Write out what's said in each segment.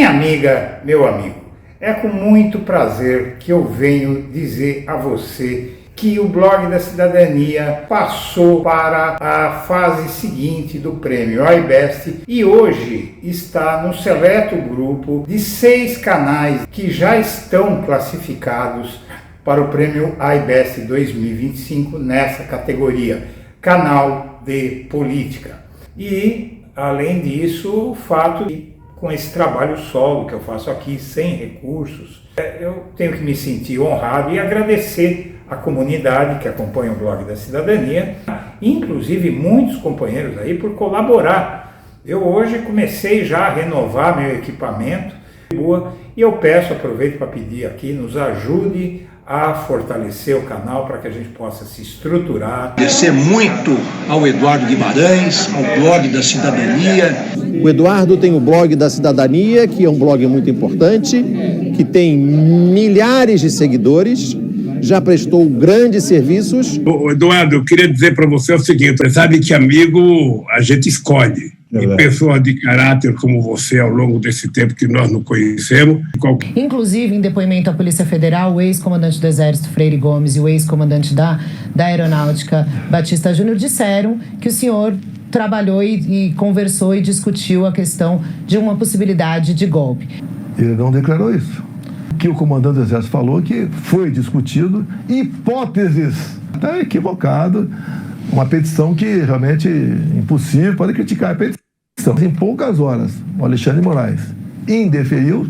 Minha amiga, meu amigo, é com muito prazer que eu venho dizer a você que o Blog da Cidadania passou para a fase seguinte do prêmio iBest e hoje está no seleto grupo de 6 canais que já estão classificados para o prêmio iBest 2025 nessa categoria, canal de política. E, além disso, o fato de, com esse trabalho solo que eu faço aqui, sem recursos, eu tenho que me sentir honrado e agradecer a comunidade que acompanha o Blog da Cidadania, inclusive muitos companheiros aí por colaborar. Eu hoje comecei já a renovar meu equipamento e eu aproveito para pedir aqui, nos ajude a fortalecer o canal para que a gente possa se estruturar. Agradecer muito ao Eduardo Guimarães, ao Blog da Cidadania. O Eduardo tem o Blog da Cidadania, que é um blog muito importante, que tem milhares de seguidores, já prestou grandes serviços. Eduardo, eu queria dizer para você o seguinte, você sabe que amigo a gente escolhe. E pessoas de caráter como você, ao longo desse tempo que nós não conhecemos. Inclusive, em depoimento à Polícia Federal, o ex-comandante do Exército, Freire Gomes, e o ex-comandante da Aeronáutica, Batista Júnior, disseram que o senhor trabalhou e conversou e discutiu a questão de uma possibilidade de golpe. Ele não declarou isso. O que o comandante do Exército falou que foi discutido hipóteses. Está equivocado. Uma petição que realmente é impossível, pode criticar a petição. Em poucas horas, o Alexandre Moraes indeferiu,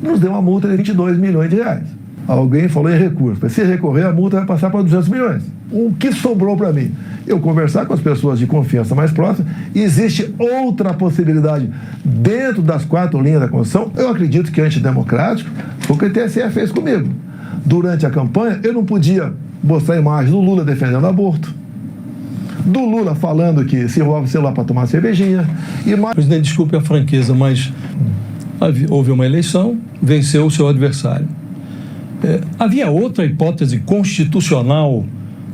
nos deu uma multa de 22 milhões de reais. Alguém falou em recurso. Se recorrer, a multa vai passar para 200 milhões. O que sobrou para mim? Eu conversar com as pessoas de confiança mais próximas. Existe outra possibilidade dentro das 4 linhas da Constituição. Eu acredito que é antidemocrático, foi o que o TSE fez comigo. Durante a campanha, eu não podia mostrar imagens do Lula defendendo aborto, do Lula falando que se roubava o celular para tomar cervejinha. Presidente, desculpe a franqueza, mas houve uma eleição, venceu o seu adversário. Havia outra hipótese constitucional,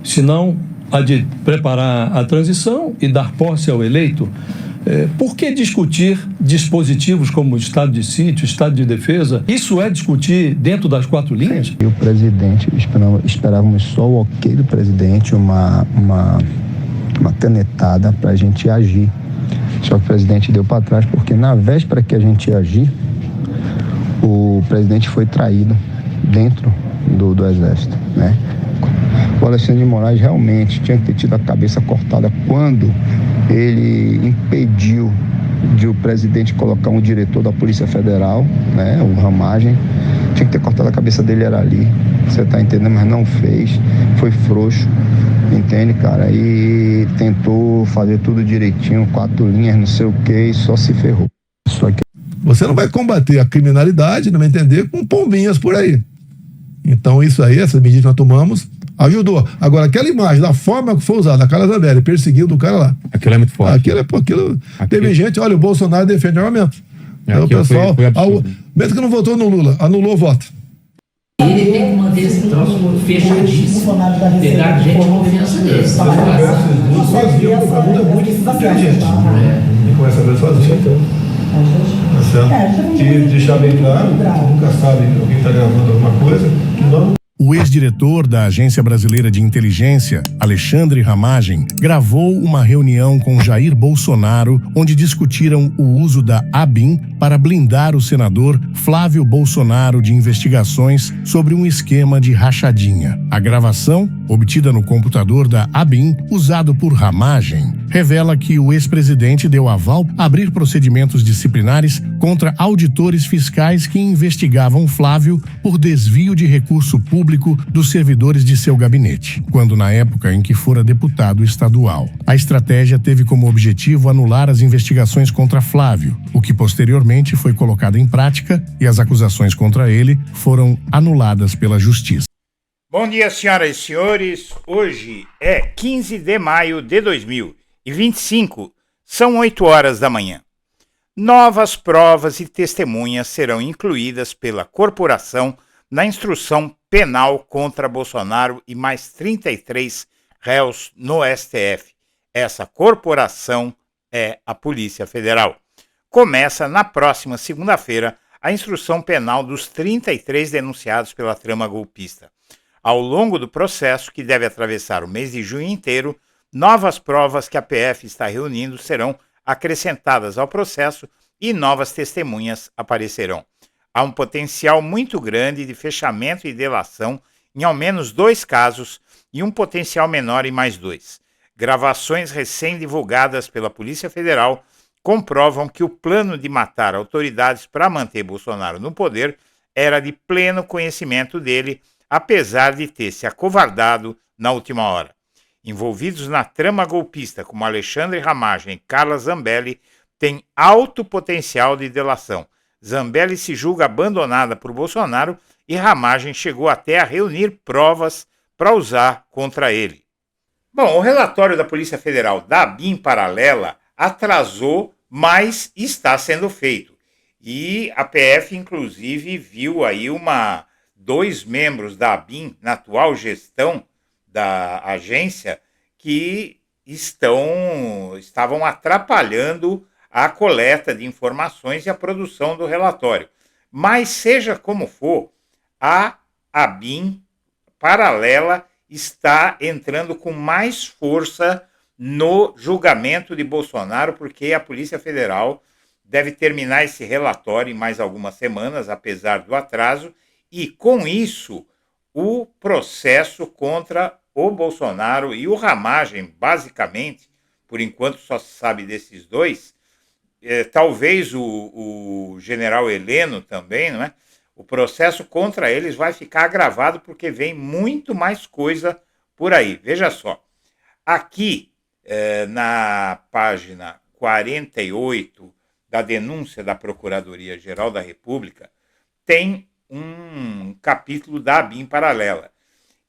senão a de preparar a transição e dar posse ao eleito? Por que discutir dispositivos como estado de sítio, estado de defesa? Isso é discutir dentro das 4 linhas? E o presidente, esperávamos só o ok do presidente, uma canetada para a gente agir. Só que o presidente deu para trás porque na véspera que a gente ia agir, o presidente foi traído dentro do Exército, né? O Alexandre de Moraes realmente tinha que ter tido a cabeça cortada quando ele impediu de o presidente colocar um diretor da Polícia Federal, né? O Ramagem. Tinha que ter cortado a cabeça dele, era ali. Você tá entendendo? Mas não fez. Foi frouxo. Entende, cara? E tentou fazer tudo direitinho, 4 linhas, não sei o que, e só se ferrou. Só que... Você não vai combater a criminalidade, não vai entender, com pombinhas por aí. Então isso aí, essa medida que nós tomamos, ajudou. Agora, aquela imagem, da forma que foi usada, a Carla Zambelli perseguindo o cara lá. Aquilo é muito forte. Aquilo teve gente, olha, o Bolsonaro defende armamento. Então o pessoal, mesmo que não votou no Lula, anulou o voto. Ele tem que manter esse troço fechadíssimo. Pegar gente de confiança dele. Sozinho, a muda muito inteligente. E começa a ver sozinho, então. Tá certo? E deixar bem claro, nunca sabe que alguém está gravando alguma coisa, que não. O ex-diretor da Agência Brasileira de Inteligência, Alexandre Ramagem, gravou uma reunião com Jair Bolsonaro, onde discutiram o uso da ABIN para blindar o senador Flávio Bolsonaro de investigações sobre um esquema de rachadinha. A gravação, obtida no computador da ABIN, usado por Ramagem, revela que o ex-presidente deu aval a abrir procedimentos disciplinares contra auditores fiscais que investigavam Flávio por desvio de recurso público dos servidores de seu gabinete, quando na época em que fora deputado estadual. A estratégia teve como objetivo anular as investigações contra Flávio, o que posteriormente foi colocado em prática e as acusações contra ele foram anuladas pela Justiça. Bom dia, senhoras e senhores. Hoje é 15 de maio de 2025. São 8 horas da manhã. Novas provas e testemunhas serão incluídas pela corporação na instrução penal contra Bolsonaro e mais 33 réus no STF. Essa corporação é a Polícia Federal. começa na próxima segunda-feira a instrução penal dos 33 denunciados pela trama golpista. Ao longo do processo, que deve atravessar o mês de junho inteiro, novas provas que a PF está reunindo serão acrescentadas ao processo e novas testemunhas aparecerão. Há um potencial muito grande de fechamento e delação em ao menos 2 casos e um potencial menor em mais 2. Gravações recém-divulgadas pela Polícia Federal comprovam que o plano de matar autoridades para manter Bolsonaro no poder era de pleno conhecimento dele, apesar de ter se acovardado na última hora. Envolvidos na trama golpista como Alexandre Ramagem e Carla Zambelli têm alto potencial de delação. Zambelli se julga abandonada por Bolsonaro e Ramagem chegou até a reunir provas para usar contra ele. Bom, o relatório da Polícia Federal da ABIN paralela atrasou, mas está sendo feito. E a PF, inclusive, viu aí 2 membros da ABIN, na atual gestão da agência, que estavam atrapalhando a coleta de informações e a produção do relatório. Mas, seja como for, a ABIN paralela está entrando com mais força no julgamento de Bolsonaro, porque a Polícia Federal deve terminar esse relatório em mais algumas semanas, apesar do atraso, e com isso o processo contra o Bolsonaro e o Ramagem, basicamente, por enquanto só se sabe desses 2, talvez o general Heleno também, não é? O processo contra eles vai ficar agravado porque vem muito mais coisa por aí. Veja só, aqui na página 48 da denúncia da Procuradoria-Geral da República, tem um capítulo da ABIN paralela,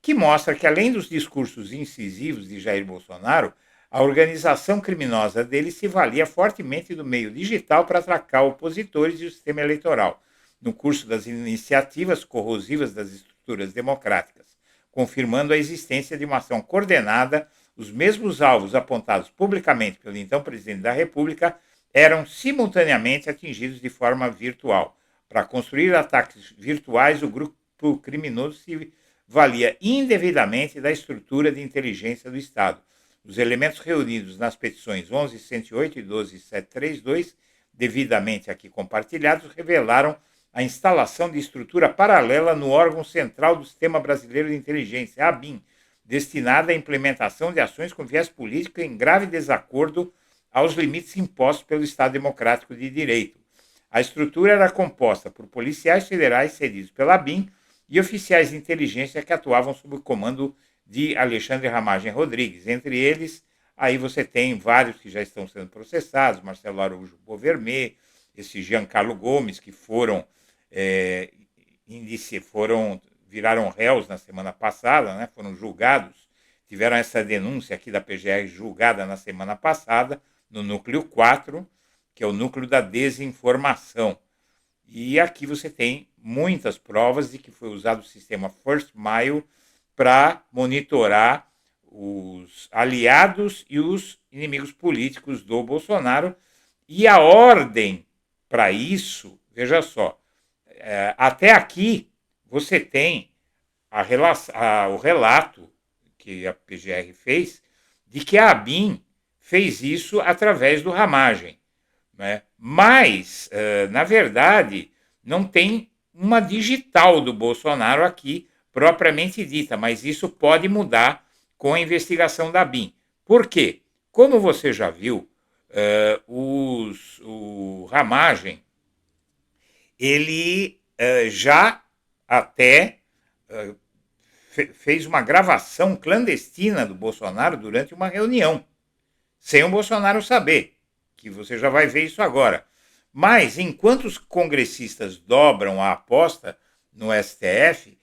que mostra que, além dos discursos incisivos de Jair Bolsonaro, a organização criminosa dele se valia fortemente do meio digital para atracar opositores e o sistema eleitoral, no curso das iniciativas corrosivas das estruturas democráticas, confirmando a existência de uma ação coordenada. Os mesmos alvos apontados publicamente pelo então presidente da República eram simultaneamente atingidos de forma virtual. Para construir ataques virtuais, o grupo criminoso se valia indevidamente da estrutura de inteligência do Estado. Os elementos reunidos nas petições 11.108 e 12.732, devidamente aqui compartilhados, revelaram a instalação de estrutura paralela no órgão central do Sistema Brasileiro de Inteligência, ABIN, destinada à implementação de ações com viés político em grave desacordo aos limites impostos pelo Estado Democrático de Direito. A estrutura era composta por policiais federais cedidos pela ABIN e oficiais de inteligência que atuavam sob o comando de Alexandre Ramagem Rodrigues. Entre eles, aí você tem vários que já estão sendo processados, Marcelo Araújo Bovermé, esse Giancarlo Gomes, que viraram réus na semana passada, né? Foram julgados, tiveram essa denúncia aqui da PGR julgada na semana passada, no núcleo 4, que é o núcleo da desinformação. E aqui você tem muitas provas de que foi usado o sistema First Mile para monitorar os aliados e os inimigos políticos do Bolsonaro. E a ordem para isso, veja só, até aqui você tem o relato que a PGR fez de que a ABIN fez isso através do Ramagem, né? Mas, na verdade, não tem uma digital do Bolsonaro aqui, propriamente dita, mas isso pode mudar com a investigação da ABIN. Por quê? Como você já viu, o Ramagem, ele já até fez uma gravação clandestina do Bolsonaro durante uma reunião, sem o Bolsonaro saber, que você já vai ver isso agora. Mas, enquanto os congressistas dobram a aposta no STF,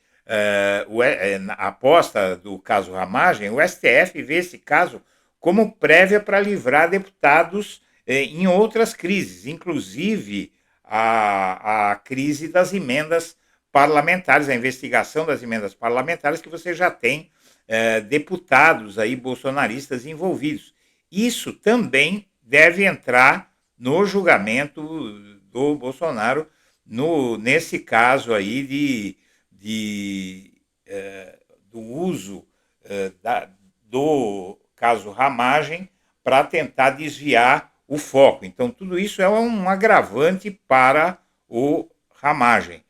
a aposta do caso Ramagem, o STF vê esse caso como prévia para livrar deputados em outras crises, inclusive a crise das emendas parlamentares, a investigação das emendas parlamentares, que você já tem deputados aí bolsonaristas envolvidos. Isso também deve entrar no julgamento do Bolsonaro, nesse caso aí do uso do caso Ramagem para tentar desviar o foco. Então, tudo isso é um agravante para o Ramagem.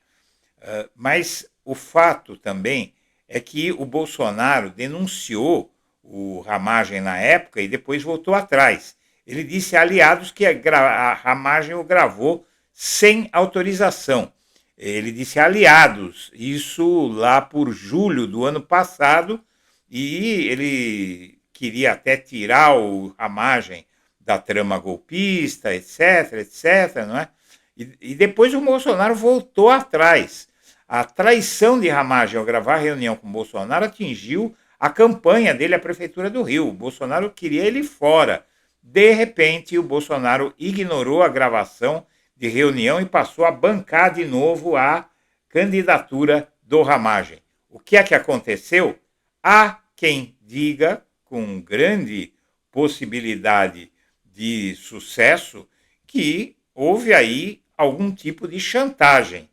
Mas o fato também é que o Bolsonaro denunciou o Ramagem na época e depois voltou atrás. Ele disse a aliados que a Ramagem o gravou sem autorização. Ele disse aliados, isso lá por julho do ano passado, e ele queria até tirar o Ramagem da trama golpista, etc, não é? E depois o Bolsonaro voltou atrás. A traição de Ramagem ao gravar a reunião com o Bolsonaro atingiu a campanha dele à Prefeitura do Rio. O Bolsonaro queria ele fora. De repente, o Bolsonaro ignorou a gravação de reunião e passou a bancar de novo a candidatura do Ramagem. O que é que aconteceu? Há quem diga, com grande possibilidade de sucesso, que houve aí algum tipo de chantagem.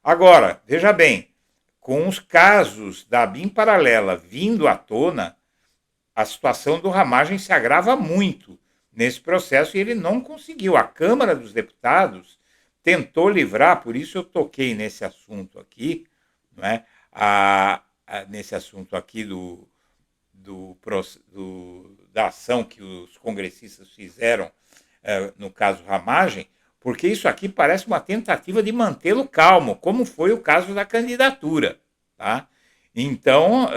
Agora, veja bem, com os casos da ABIN paralela vindo à tona, a situação do Ramagem se agrava muito nesse processo e ele não conseguiu. A Câmara dos Deputados tentou livrar, por isso eu toquei nesse assunto aqui, não é? Nesse assunto aqui da ação que os congressistas fizeram no caso Ramagem, porque isso aqui parece uma tentativa de mantê-lo calmo, como foi o caso da candidatura. Tá? Então,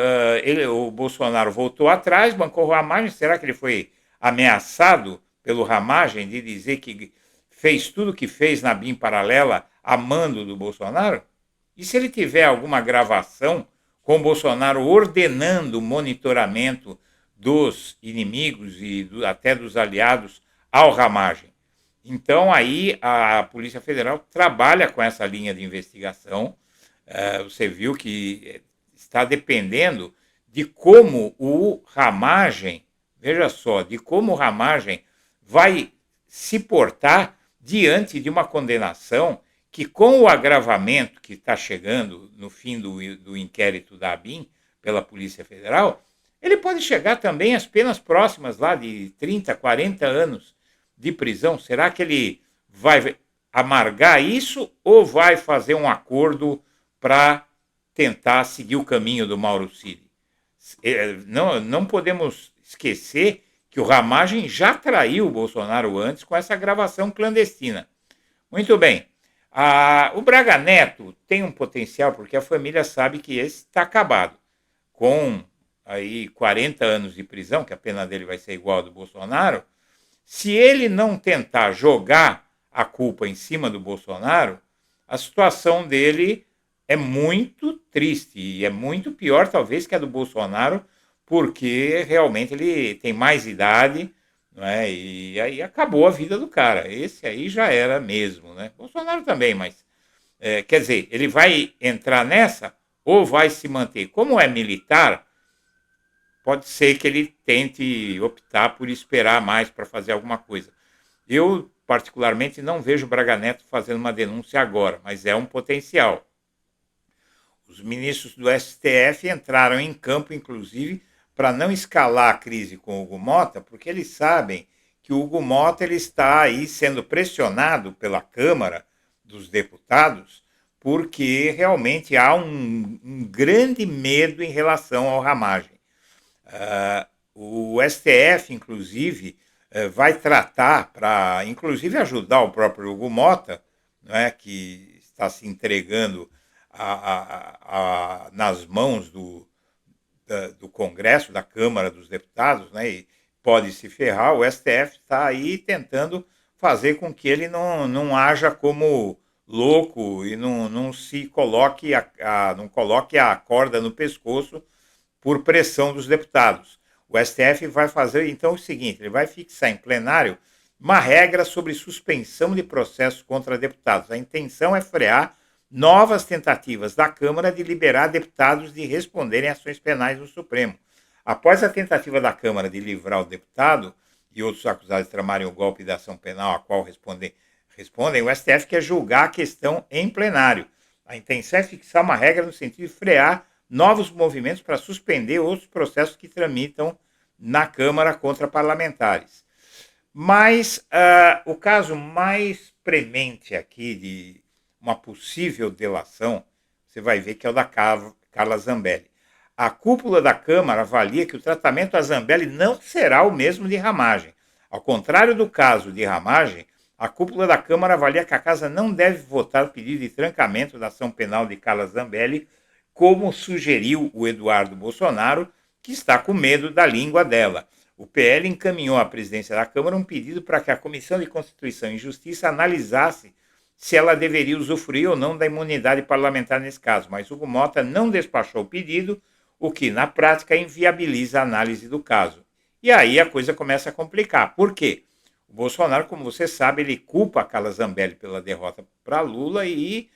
o Bolsonaro voltou atrás, bancou o Ramagem. Será que ele foi ameaçado pelo Ramagem de dizer que fez tudo o que fez na BIM paralela a mando do Bolsonaro? E se ele tiver alguma gravação com o Bolsonaro ordenando o monitoramento dos inimigos e até dos aliados ao Ramagem? Então, aí a Polícia Federal trabalha com essa linha de investigação. Você viu que está dependendo de como o Ramagem, veja só, de como o Ramagem vai se portar diante de uma condenação que, com o agravamento que está chegando no fim do inquérito da ABIN pela Polícia Federal, ele pode chegar também às penas próximas lá de 30, 40 anos de prisão. Será que ele vai amargar isso ou vai fazer um acordo para tentar seguir o caminho do Mauro Cid? Não podemos esquecer que o Ramagem já traiu o Bolsonaro antes com essa gravação clandestina. Muito bem. O Braga Neto tem um potencial, porque a família sabe que esse está acabado. Com aí 40 anos de prisão, que a pena dele vai ser igual a do Bolsonaro, se ele não tentar jogar a culpa em cima do Bolsonaro, a situação dele é muito triste e é muito pior, talvez, que a do Bolsonaro, porque realmente ele tem mais idade, não é? E aí acabou a vida do cara. Esse aí já era mesmo, né? Bolsonaro também, mas quer dizer, ele vai entrar nessa ou vai se manter? Como é militar, pode ser que ele tente optar por esperar mais para fazer alguma coisa. Eu, particularmente, não vejo o Braga Neto fazendo uma denúncia agora, mas é um potencial. Os ministros do STF entraram em campo, inclusive, para não escalar a crise com o Hugo Mota, porque eles sabem que o Hugo Mota ele está aí sendo pressionado pela Câmara dos Deputados, porque realmente há um grande medo em relação ao Ramagem. O STF, inclusive, vai tratar para, inclusive, ajudar o próprio Hugo Mota, né, que está se entregando nas mãos do Congresso, da Câmara dos Deputados, né, e pode se ferrar. O STF está aí tentando fazer com que ele não haja como louco e não se coloque não coloque a corda no pescoço por pressão dos deputados. O STF vai fazer, então, o seguinte, ele vai fixar em plenário uma regra sobre suspensão de processos contra deputados. A intenção é frear novas tentativas da Câmara de liberar deputados de responderem ações penais no Supremo. Após a tentativa da Câmara de livrar o deputado e outros acusados de tramarem o golpe da ação penal a qual respondem, o STF quer julgar a questão em plenário. A intenção é fixar uma regra no sentido de frear novos movimentos para suspender outros processos que tramitam na Câmara contra parlamentares. Mas o caso mais premente aqui de uma possível delação, você vai ver que é o da Carla Zambelli. A cúpula da Câmara avalia que o tratamento a Zambelli não será o mesmo de Ramagem. Ao contrário do caso de Ramagem, a cúpula da Câmara avalia que a Casa não deve votar o pedido de trancamento da ação penal de Carla Zambelli, como sugeriu o Eduardo Bolsonaro, que está com medo da língua dela. O PL encaminhou à presidência da Câmara um pedido para que a Comissão de Constituição e Justiça analisasse se ela deveria usufruir ou não da imunidade parlamentar nesse caso, mas Hugo Mota não despachou o pedido, o que, na prática, inviabiliza a análise do caso. E aí a coisa começa a complicar. Por quê? O Bolsonaro, como você sabe, ele culpa a Carla Zambelli pela derrota para Lula e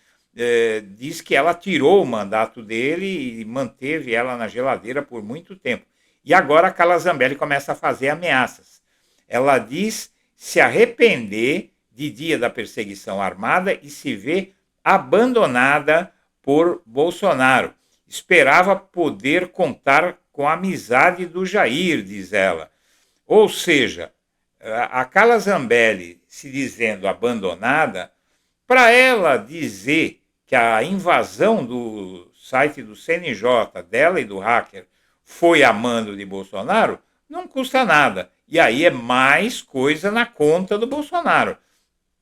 diz que ela tirou o mandato dele e manteve ela na geladeira por muito tempo. E agora a Carla Zambelli começa a fazer ameaças. Ela diz se arrepender de dia da perseguição armada e se vê abandonada por Bolsonaro. Esperava poder contar com a amizade do Jair, diz ela. Ou seja, a Carla Zambelli se dizendo abandonada, para ela dizer que a invasão do site do CNJ, dela e do hacker, foi a mando de Bolsonaro, não custa nada. E aí é mais coisa na conta do Bolsonaro.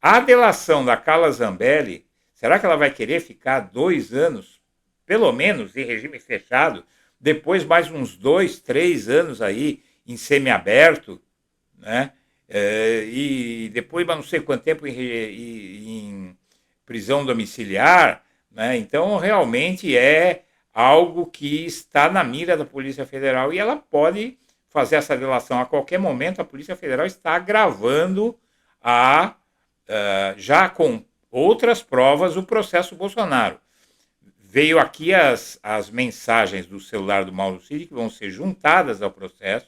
A delação da Carla Zambelli, será que ela vai querer ficar 2 anos, pelo menos, em regime fechado, depois mais uns 2, 3 anos aí em semiaberto, né? E depois não sei quanto tempo em prisão domiciliar, né? Então realmente é algo que está na mira da Polícia Federal e ela pode fazer essa delação a qualquer momento. A Polícia Federal está gravando já com outras provas o processo Bolsonaro. Veio aqui as mensagens do celular do Mauro Cid, que vão ser juntadas ao processo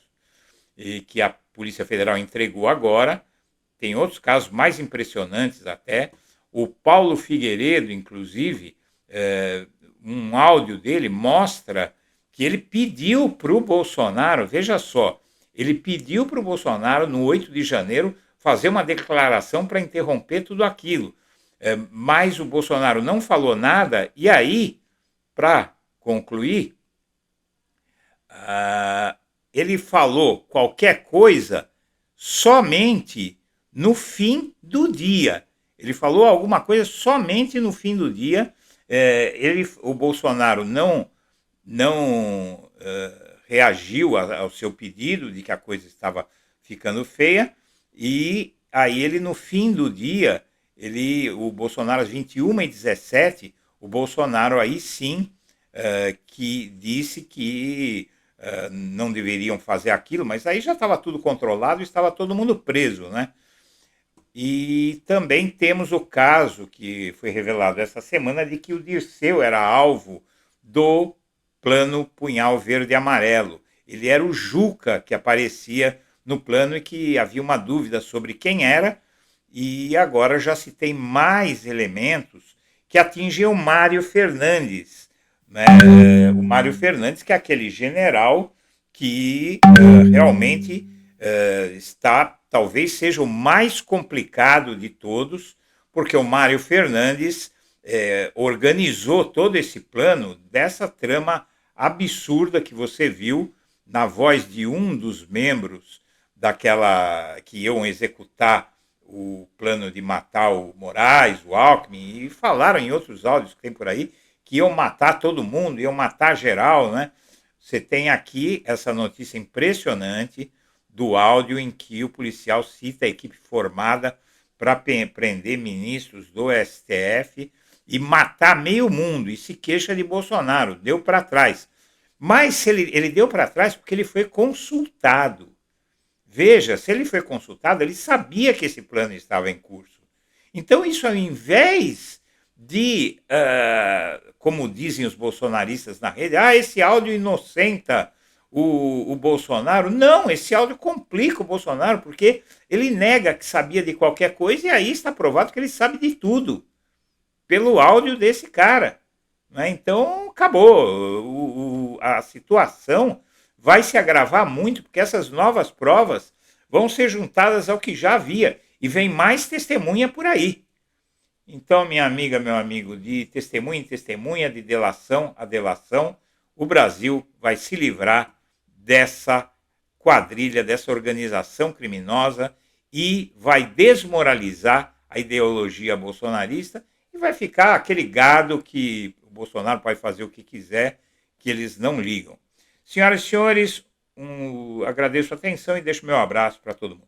e que a Polícia Federal entregou agora. Tem outros casos mais impressionantes até. O Paulo Figueiredo, inclusive, um áudio dele mostra que ele pediu para o Bolsonaro, veja só, ele pediu para o Bolsonaro, no 8 de janeiro, fazer uma declaração para interromper tudo aquilo. Mas o Bolsonaro não falou nada, e aí, para concluir, ele falou qualquer coisa somente no fim do dia. Ele falou alguma coisa somente no fim do dia. O Bolsonaro não reagiu ao seu pedido de que a coisa estava ficando feia, e aí ele, no fim do dia, o Bolsonaro, às 21h17, o Bolsonaro aí sim que disse que não deveriam fazer aquilo, mas aí já estava tudo controlado e estava todo mundo preso, né? E também temos o caso que foi revelado essa semana de que o Dirceu era alvo do plano Punhal Verde e Amarelo. Ele era o Juca que aparecia no plano e que havia uma dúvida sobre quem era, e agora já se tem mais elementos que atingem o Mário Fernandes, né? O Mário Fernandes, que é aquele general que realmente talvez seja o mais complicado de todos, porque o Mário Fernandes organizou todo esse plano dessa trama absurda que você viu na voz de um dos membros daquela que iam executar o plano de matar o Moraes, o Alckmin, e falaram em outros áudios que tem por aí que iam matar todo mundo, iam matar geral, né? Você tem aqui essa notícia impressionante do áudio em que o policial cita a equipe formada para prender ministros do STF e matar meio mundo, e se queixa de Bolsonaro, deu para trás. Mas ele deu para trás porque ele foi consultado. Veja, se ele foi consultado, ele sabia que esse plano estava em curso. Então isso, ao invés de, como dizem os bolsonaristas na rede, esse áudio inocenta o Bolsonaro. Não, esse áudio complica o Bolsonaro, porque ele nega que sabia de qualquer coisa e aí está provado que ele sabe de tudo, pelo áudio desse cara. Né? Então, acabou. A situação vai se agravar muito, porque essas novas provas vão ser juntadas ao que já havia, e vem mais testemunha por aí. Então, minha amiga, meu amigo, de testemunha em testemunha, de delação a delação, o Brasil vai se livrar dessa quadrilha, dessa organização criminosa, e vai desmoralizar a ideologia bolsonarista, e vai ficar aquele gado que o Bolsonaro pode fazer o que quiser, que eles não ligam. Senhoras e senhores, agradeço a atenção e deixo meu abraço para todo mundo.